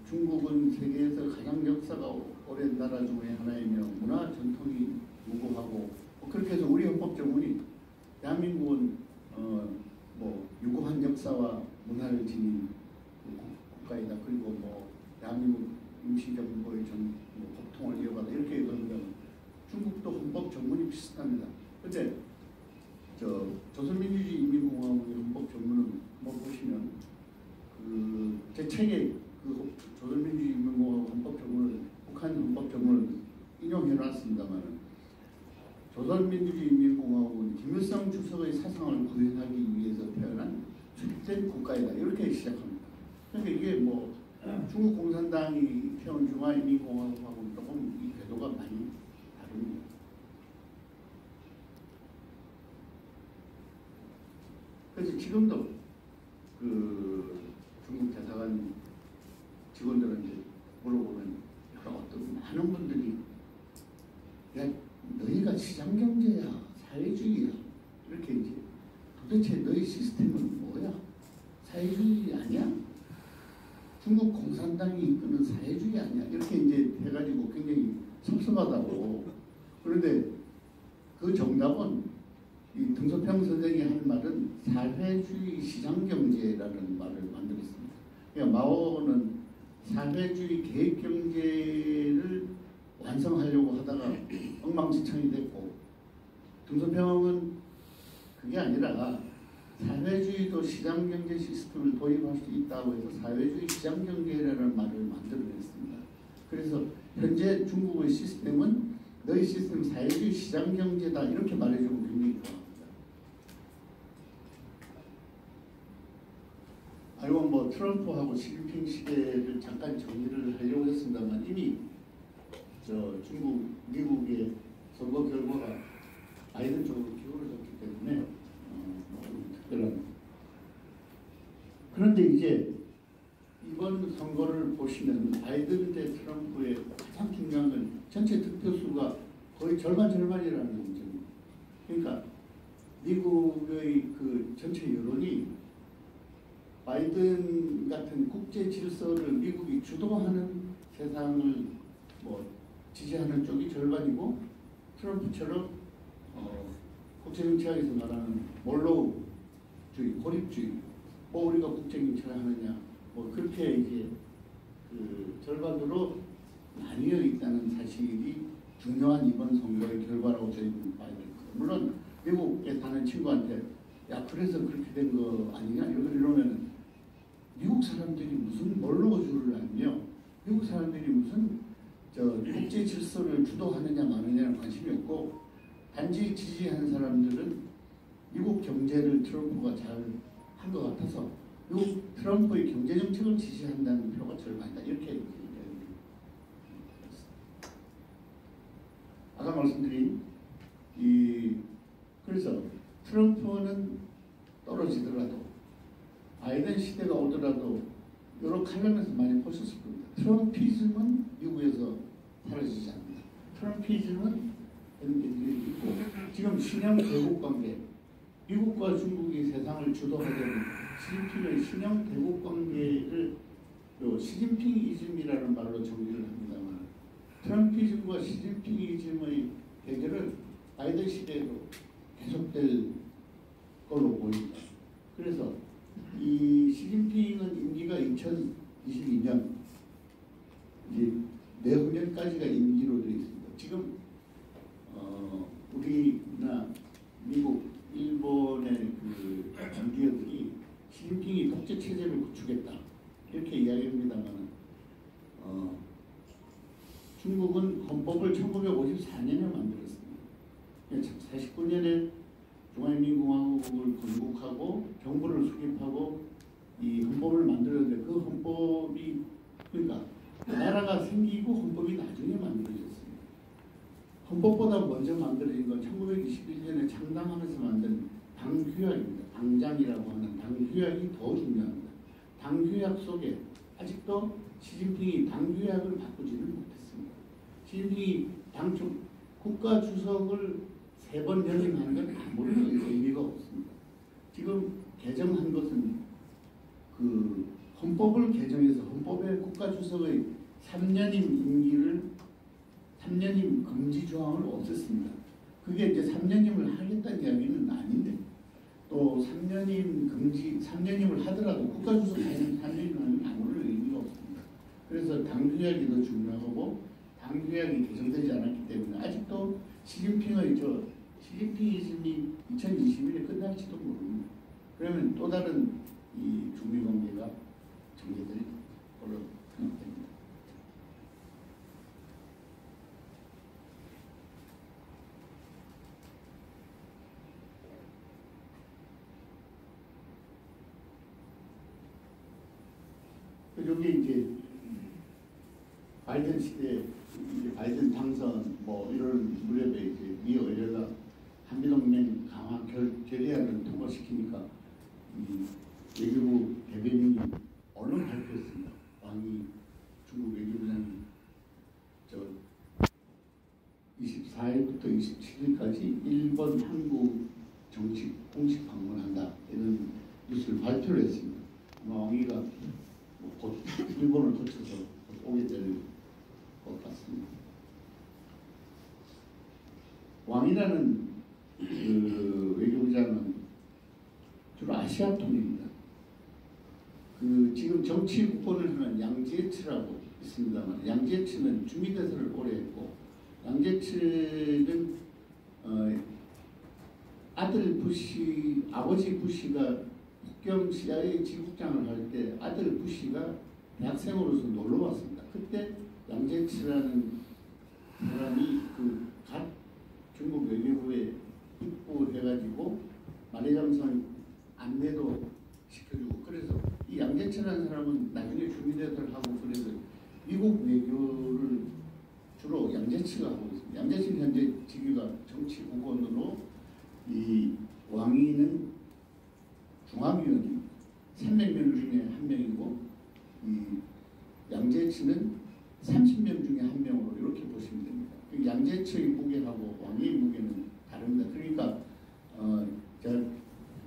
중국은 세계에서 가장 역사가 오랜 나라 중에 하나이며 문화 전통이 무고하고 그렇게 해서 우리 헌법 전문이 대한민국은 뭐 유구한 역사와 문화를 지닌 국가이다. 그리고 뭐 대한민국 임시정부의 법통을 이어가다 이렇게 얘기하면 중국도 헌법 전문이 비슷합니다. 근데 조선민주주의 인민공화국의 헌법 전문은 뭐 보시면 제 책에 조선민주주의 인민공화국 헌법 전문을 북한 헌법 전문을 인용해 놨습니다만 조선민주주의 인민공화국은 김일성 주석의 사상을 구현하기 위해서 태어난 출된 국가이다. 이렇게 시작합니다. 그러니까 이게 뭐 중국 공산당이 태어난 중화인민공화국하고는 조금 이 궤도가 많이 다릅니다. 그래서 지금도 중국 대사관 직원들한테 물어보면 어떤 많은 분들이 야 너희가 시장경제야 사회주의야 이렇게 이제 도대체 너희 시스템은 뭐야? 사회주의 아니야? 중국 공산당이 이끄는 사회주의 아니야? 이렇게 이제 해가지고 굉장히 섭섭하다고. 그런데 그 정답은 이 등소평 선생이 한 말은 사회주의 시장경제라는 말을 만들었습니다. 그러니까 마오는 사회주의 계획경제를 완성하려고 하다가 엉망진창이 됐고 등소평은 그게 아니라 사회주의도 시장경제 시스템을 도입할 수 있다고 해서 사회주의 시장경제라는 말을 만들어냈습니다. 그래서 현재 중국의 시스템은 너희 시스템 사회주의 시장경제다 이렇게 말해주고 굉장히 좋아합니다. 아이고 뭐 트럼프하고 시진핑 시대를 잠깐 정리를 하려고 했습니다만 이미 중국, 미국의 선거 결과가 바이든 쪽으로 기울어졌기 때문에 특별한. 그런데 이제 이번 선거를 보시면 바이든 대 트럼프의 가장 중요한 건 전체 득표수가 거의 절반이라는 점입니다. 그러니까 미국의 그 전체 여론이 바이든 같은 국제 질서를 미국이 주도하는 세상을 뭐 지지하는 쪽이 절반이고 트럼프처럼 국제정치학에서 말하는 몰로우주의, 고립주의, 뭐 우리가 국제정치를 하느냐, 뭐 그렇게 이제 절반으로 나뉘어 있다는 사실이 중요한 이번 선거의 결과라고 저희는 봐야 됩니다. 물론 미국에 사는 친구한테 야 그래서 그렇게 된 거 아니냐 이러면은 미국 사람들이 무슨 몰로우주의를 하며 미국 사람들이 무슨 국제 질서를 주도하느냐 마느냐는 관심이 없고 단지 지지하는 사람들은 미국 경제를 트럼프가 잘 한 것 같아서 미국 트럼프의 경제 정책을 지지한다는 표가 절반이다 이렇게 얘기합니다. 아까 말씀드린 그래서 트럼프는 떨어지더라도 바이든 시대가 오더라도 여러 칼럼에서 많이 보셨을 겁니다. 트럼피즘은 미국에서 사라지지 않는다. 트럼피즘은 있고 지금 신형 대국 관계, 미국과 중국이 세상을 주도하려는 시진핑의 신형 대국 관계를 시진핑이즘이라는 말로 정리를 합니다만 트럼피즘과 시진핑이즘의 대결은 바이든 시대에도 계속될 걸로 보입니다. 그래서 이 시진핑은 임기가 2022년 이제 내후년까지가 임기로 되어 있습니다. 지금 우리나 미국, 일본의 그 정기업들이 시진핑이 독재 체제를 구축했다 이렇게 이야기합니다만 중국은 헌법을 1954년에 만들었습니다. 49년에 중화인민공화국을 건국하고 정부를 수립하고 이 헌법을 만들었는데 그 헌법이 그러니까 나라가 생기고 헌법이 나중에 만들어졌습니다. 헌법보다 먼저 만들어진 건 1921년에 창당하면서 만든 당규약입니다. 당장이라고 하는 당규약이 더 중요합니다. 당규약 속에 아직도 시진핑이 당규약을 바꾸지는 못했습니다. 시진핑이 당초 국가 주석을 세 번 연임하는 건 아무런 의미가 없습니다. 지금 개정한 것은 그 헌법을 개정해서 헌법의 국가주석의 3년임 임기를 3년임 금지 조항을 없앴습니다. 그게 이제 3년임을 하겠다는 이야기는 아닌데 또 3년임 금지 3년임을 하더라도 국가주석 3년임을 하면 아무런 의미가 없습니다. 그래서 당규약이 더 중요하고 당규약이 개정되지 않았기 때문에 아직도 시진핑의 시진핑이즘이 2021년에 끝날지도 모릅니다. 그러면 또 다른 이 중미 관계가 전개될 걸로 생각됩니다. 여기 이제 바이든 시대, 이제 바이든 당선 뭐 이런 무렵에 이제 미 의회가 한미동맹 강화 결의안을 통과시키니까 이 외교부 대변인이 언론 발표했습니다. 왕이 중국 외교부장이 24일부터 27일까지 일본, 한국 정식 공식 방문한다 이런 뉴스를 발표를 했습니다. 아마 왕이가 곧 일본을 거쳐서 오게 될 것 같습니다. 왕이라는 그 외교부장은 주로 아시아 통입니다. 그 지금 정치 국본을 하는 양재치라고 있습니다만 양재치는 주미대사를 오래 했고 양재치는 아버지 부시가 국경 CIA 지국장을 할 때 아들 부시가 대학생으로서 놀러 왔습니다. 그때 양재치라는 사람이 갓 중국 외교부에 입부해가지고 만해장성 안내도 시켜주고 그래서 이 양재치라는 사람은 나중에 주미대사를 하고 그래서 미국 외교를 주로 양재치가 하고 있습니다. 양재치는 현재 직위가 정치국원으로 이 왕위는 중앙위원입니다. 300명 중에 한 명이고 이 양재치는 30명 중에 한 명으로 이렇게 보시면 됩니다. 양재치의 무게하고 왕위의 무게는 다릅니다. 그러니까 제가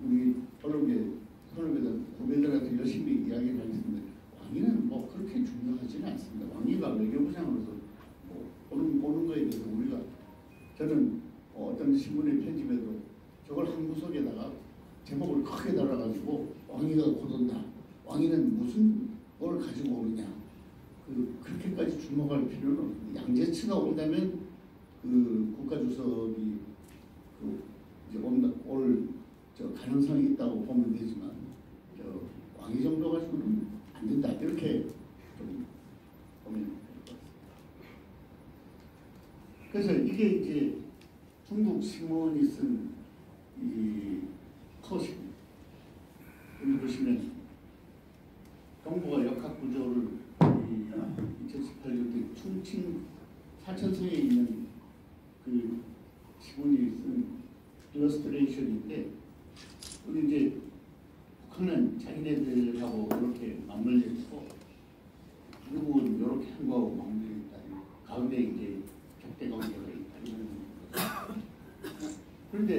우리 언론계 후배들한테 열심히 이야기를 하겠습니다. 왕위는 뭐 그렇게 중요하지는 않습니다. 왕위가 외교부장으로서 뭐 보는 거에 대해서 우리가 저는 어떤 신문의 편집에도 저걸 한 구석에다가 제목을 크게 달아가지고 왕위가 곧 온다. 왕위는 무슨 뭘 가지고 오느냐. 그렇게까지 주목할 필요는 없습니다. 양재치가 온다면 그 국가주석이 이제 올 가능성이 있다고 보면 되지만 왕위 정도 가지고는 안 된다. 이렇게 좀 보면 될 것 같습니다. 그래서 이게 이제 중국 신문이 쓴 이 컷입니다. 여기 보시면 정부가 역학 구조를 2018년 충칭 사천성에 있는 그 신문이 쓴 일러스트레이션인데 우리 이제 북한은 자기네들하고 이렇게 맞물려 있고 미국은 이렇게 한 거하고 맞물려 있다. 가운데 이제 적대 관계가 있다. 이런 거죠. 그런데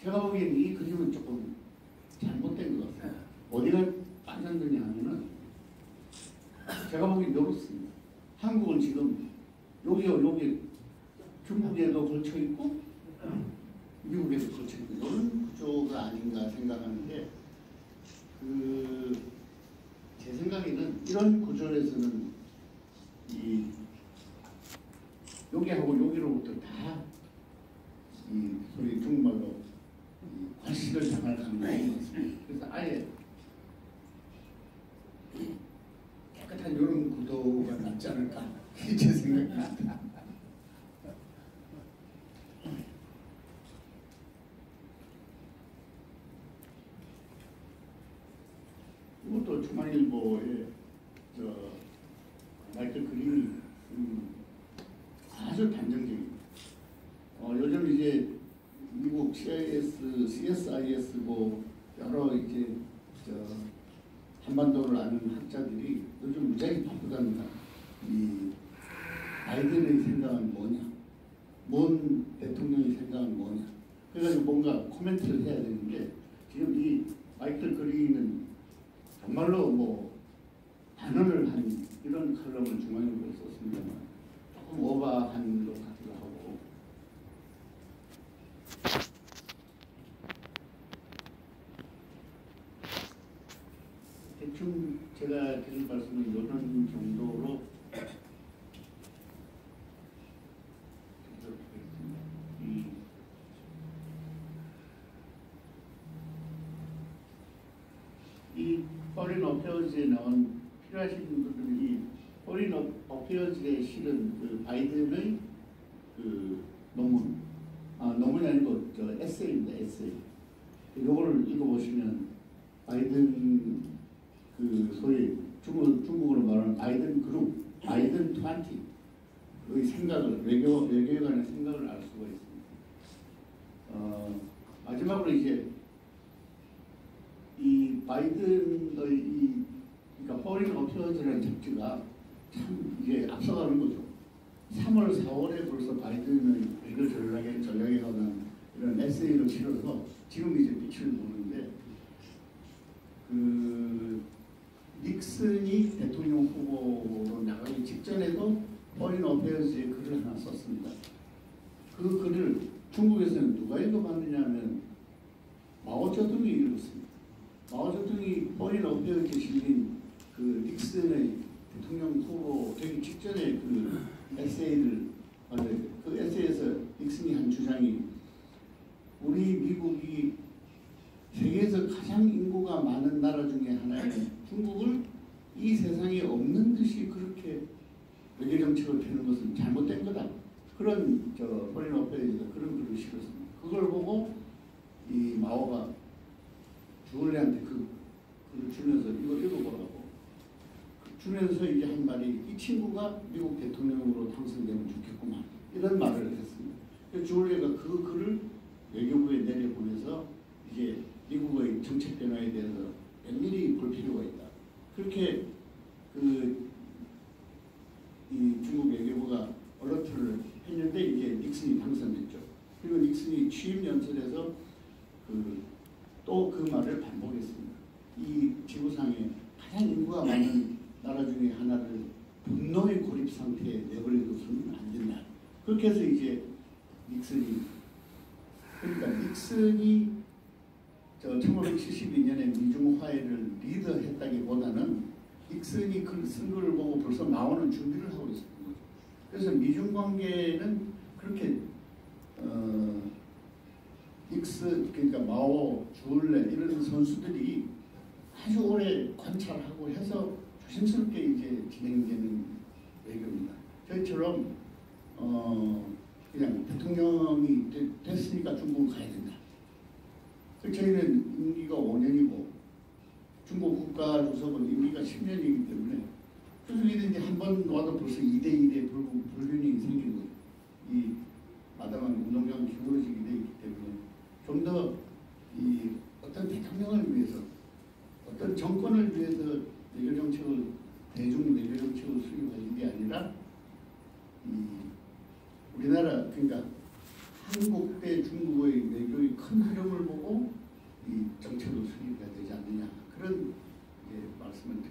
제가 보기엔 이 그림은 조금 잘못된 것 같아요. 어디가 빠졌느냐 하면은 제가 보기엔 이렇습니다. 한국은 지금 여기 중국에도 걸쳐 있고 미국에도 걸쳐 있고 이런 구조가 아닌가 생각하는데 제 생각에는 이런 구조에서는 여기하고 여기로부터 다 소리 중국말로 과시를 당할 가능성이 있습니다. 그래서 아예 깨끗한 이런 구도가 낫지 않을까 제 생각입니다. 이것도 중앙일보에 마이클 그린이 아주 단정적입니다. 요즘 이제 미국 CIS, CSIS고 여러 이제 한반도를 아는 학자들이 요즘 무지하게 바쁘답니다. 이 바이든의 생각은 뭐냐? 문 대통령의 생각은 뭐냐. 그래가지고 뭔가 코멘트를 해야 되는데 지금 이 마이클 그린은 정말로 뭐 단언을 한 이런 칼럼을 중앙일보에 썼습니다만 조금 오버한 것 같기도 하고 대충 제가 드릴 말씀은 이런 정도로 이 포린 어페어즈에 나온 필요하신 분들이 포린 어페어즈에 실은 그 바이든의 그 논문이 아니고 저 에세이입니다. 에세이. 이거를 읽어보시면 바이든 그 소위 중국어로 말하는 바이든 그룹, 바이든 20의 생각을 외교에 관한 생각을 알 수가 있습니다. 마지막으로 이제 이 바이든의 그러니까 포린 어페어즈라는 잡지가 참 이게 앞서가는 거죠. 3월, 4월에 벌써 바이든의 외교 전략에 관한 이런 에세이를 실어서 지금 이제 빛을 보는데 그 닉슨이 대통령 후보로 나가기 직전에도 포린 어페어즈에 글을 하나 썼습니다. 그 글을 중국에서는 누가 읽어봤느냐 하면 마오쩌둥이 읽었습니다. 마오쩌둥이 포린 어페어즈에 실린 그 닉슨의 대통령 후보 되기 직전에 그 에세이를 그 에세이에서 닉슨이 한 주장이 우리 미국이 세계에서 가장 인구가 많은 나라 중에 하나인 중국을 이 세상에 없는 듯이 그렇게 외교 정책을 펴는 것은 잘못된 거다. 그런 포린 어페어즈가 그런 글을 실었습니다. 그걸 보고 이 마오가 주얼리한테 그 글을 주면서 이거 읽어보라고 주면서 이제 한 말이 이 친구가 미국 대통령으로 당선되면 좋겠구만 이런 말을 했습니다. 그래서 주얼리가 그 글을 외교부에 내려보내서 이제 미국의 정책 변화에 대해서 면밀히 볼 필요가 있다. 그렇게 이 중국 외교부가 얼러트를 했는데 이제 닉슨이 당선됐죠. 그리고 닉슨이 취임 연설에서 또 그 말을 반복했습니다. 이 지구상에 가장 인구가 많은 나라 중에 하나를 분노의 고립 상태에 내버려둬서는 안 된다. 그렇게 해서 이제 닉슨이 1972년에 미중 화해를 리드했다기보다는 닉슨이 그 선거를 보고 벌써 마오는 준비를 하고 있었던 거죠. 그래서 미중 관계는 그렇게 닉슨 그러니까 마오, 주얼레 이런 선수들이 아주 오래 관찰하고 해서 조심스럽게 이제 진행되는 외교입니다. 저희처럼 그냥 대통령이 됐으니까 중국 가야 된다. 저희는 임기가 5년이고 중국 국가 주석은 임기가 10년이기 때문에 수석이든지 한 번 와도 벌써 2대1의 불균형이 생기는 거죠. 이 마땅한 운동장 기울어지게 되기 때문에 좀 더 이 어떤 대통령을 위해서 어떤 정권을 위해서 외교 정책을 대중 외교 정책을 수립하는 게 아니라 우리나라 그러니까 한국 대 중국의 외교의 큰 흐름을 보고 이 정책을 수립해야 되지 않느냐 그런 말씀을 드립니다.